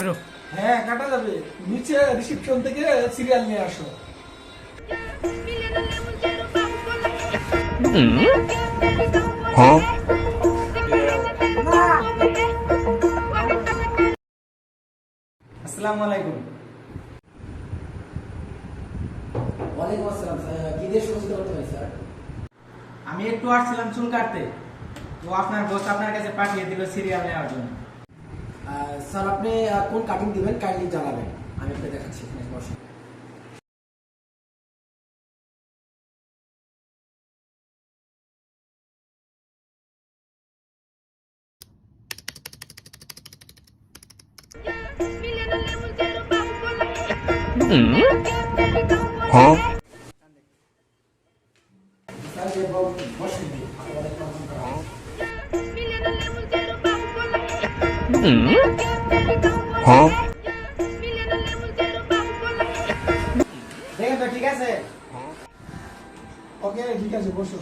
বেরো। হ্যাঁ কাটা যাবে, নিচে রিসেপশন থেকে সিরিয়াল নিয়ে আসো। আসসালামু আলাইকুম। ওয়ালাইকুম আসসালাম স্যার, কি দিয়ে সহযোগিতা করতে পারি স্যার? আমি একটু আসছিলাম চুল কাটতে, তো আপনার বস আপনার কাছে পাঠিয়ে দিল সিরিয়াল নেওয়ার জন্য। স্যার আপনি কোন কাটিং দিবেন কাইন্ডলি জানাবেন, আমি আপনাকে দেখাচ্ছি এখানে বসে। স্যার যে বসে দেখেন তো ঠিক আছে? ওকে ঠিক আছে, বসো।